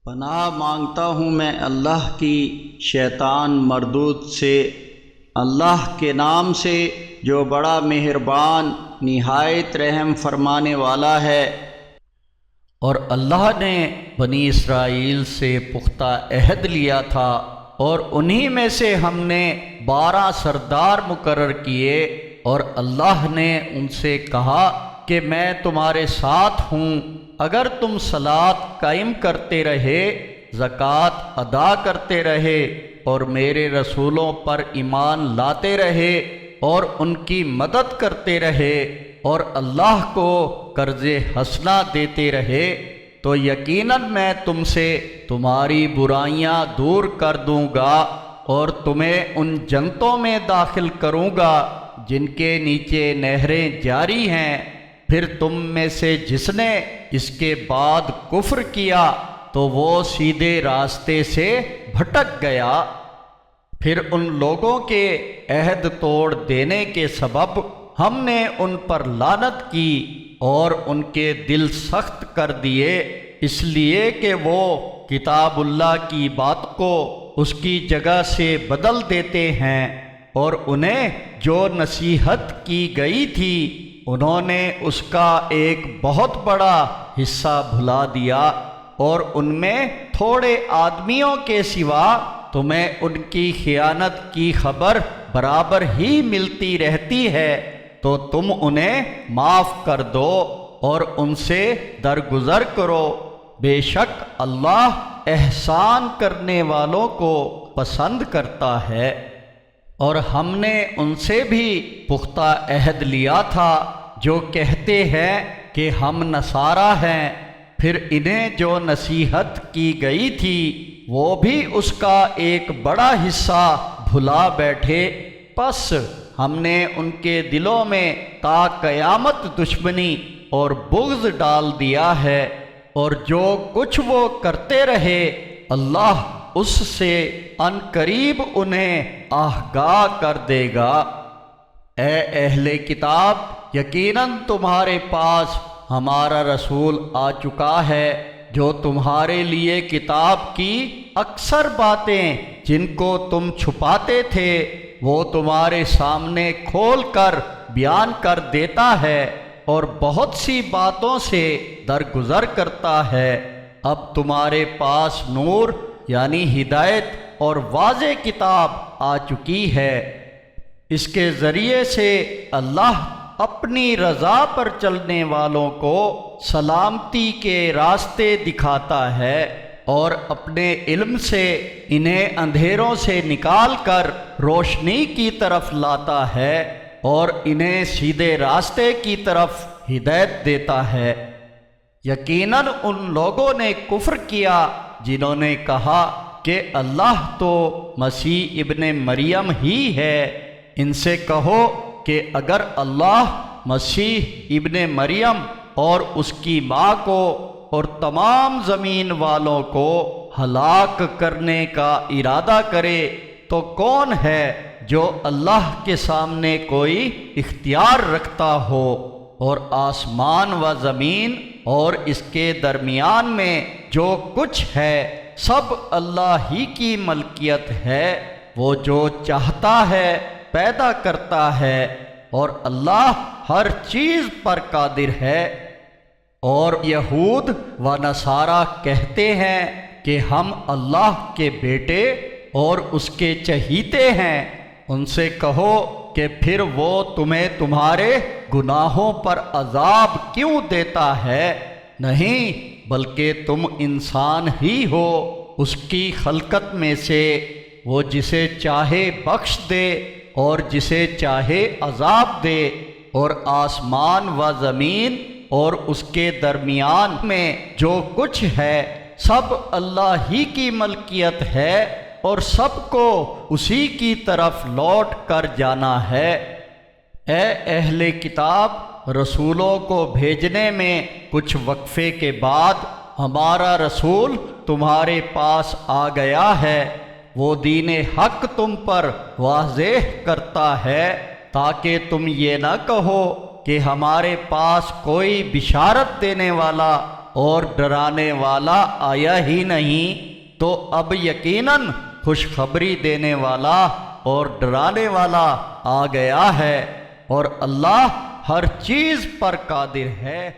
پناہ مانگتا ہوں میں اللہ کی شیطان مردود سے، اللہ کے نام سے جو بڑا مہربان نہایت رحم فرمانے والا ہے۔ اور اللہ نے بنی اسرائیل سے پختہ عہد لیا تھا، اور انہی میں سے ہم نے 12 سردار مقرر کیے، اور اللہ نے ان سے کہا کہ میں تمہارے ساتھ ہوں اگر تم صلاۃ قائم کرتے رہے، زکوٰۃ ادا کرتے رہے، اور میرے رسولوں پر ایمان لاتے رہے اور ان کی مدد کرتے رہے، اور اللہ کو قرض حسنہ دیتے رہے، تو یقیناً میں تم سے تمہاری برائیاں دور کر دوں گا اور تمہیں ان جنتوں میں داخل کروں گا جن کے نیچے نہریں جاری ہیں۔ پھر تم میں سے جس نے اس کے بعد کفر کیا تو وہ سیدھے راستے سے بھٹک گیا۔ پھر ان لوگوں کے عہد توڑ دینے کے سبب ہم نے ان پر لعنت کی اور ان کے دل سخت کر دیے، اس لیے کہ وہ کتاب اللہ کی بات کو اس کی جگہ سے بدل دیتے ہیں، اور انہیں جو نصیحت کی گئی تھی انہوں نے اس کا ایک بہت بڑا حصہ بھلا دیا، اور ان میں تھوڑے آدمیوں کے سوا تمہیں ان کی خیانت کی خبر برابر ہی ملتی رہتی ہے، تو تم انہیں معاف کر دو اور ان سے درگزر کرو، بے شک اللہ احسان کرنے والوں کو پسند کرتا ہے۔ اور ہم نے ان سے بھی پختہ عہد لیا تھا جو کہتے ہیں کہ ہم نصارہ ہیں، پھر انہیں جو نصیحت کی گئی تھی وہ بھی اس کا ایک بڑا حصہ بھلا بیٹھے، پس ہم نے ان کے دلوں میں تا قیامت دشمنی اور بغض ڈال دیا ہے، اور جو کچھ وہ کرتے رہے اللہ اس سے عن قریب انہیں آگاہ کر دے گا۔ اے اہل کتاب، یقیناً تمہارے پاس ہمارا رسول آ چکا ہے جو تمہارے لیے کتاب کی اکثر باتیں جن کو تم چھپاتے تھے وہ تمہارے سامنے کھول کر بیان کر دیتا ہے، اور بہت سی باتوں سے درگزر کرتا ہے۔ اب تمہارے پاس نور یعنی ہدایت اور واضح کتاب آ چکی ہے، اس کے ذریعے سے اللہ اپنی رضا پر چلنے والوں کو سلامتی کے راستے دکھاتا ہے، اور اپنے علم سے انہیں اندھیروں سے نکال کر روشنی کی طرف لاتا ہے، اور انہیں سیدھے راستے کی طرف ہدایت دیتا ہے۔ یقیناً ان لوگوں نے کفر کیا جنہوں نے کہا کہ اللہ تو مسیح ابن مریم ہی ہے۔ ان سے کہو کہ اگر اللہ مسیح ابن مریم اور اس کی ماں کو اور تمام زمین والوں کو ہلاک کرنے کا ارادہ کرے تو کون ہے جو اللہ کے سامنے کوئی اختیار رکھتا ہو؟ اور آسمان و زمین اور اس کے درمیان میں جو کچھ ہے سب اللہ ہی کی ملکیت ہے، وہ جو چاہتا ہے پیدا کرتا ہے، اور اللہ ہر چیز پر قادر ہے۔ اور یہود و نصارہ کہتے ہیں کہ ہم اللہ کے بیٹے اور اس کے چہیتے ہیں۔ ان سے کہو کہ پھر وہ تمہیں تمہارے گناہوں پر عذاب کیوں دیتا ہے؟ نہیں، بلکہ تم انسان ہی ہو اس کی خلقت میں سے، وہ جسے چاہے بخش دے اور جسے چاہے عذاب دے، اور آسمان و زمین اور اس کے درمیان میں جو کچھ ہے سب اللہ ہی کی ملکیت ہے، اور سب کو اسی کی طرف لوٹ کر جانا ہے۔ اے اہل کتاب، رسولوں کو بھیجنے میں کچھ وقفے کے بعد ہمارا رسول تمہارے پاس آ گیا ہے، وہ دین حق تم پر واضح کرتا ہے تاکہ تم یہ نہ کہو کہ ہمارے پاس کوئی بشارت دینے والا اور ڈرانے والا آیا ہی نہیں، تو اب یقیناً خوشخبری دینے والا اور ڈرانے والا آ گیا ہے، اور اللہ ہر چیز پر قادر ہے۔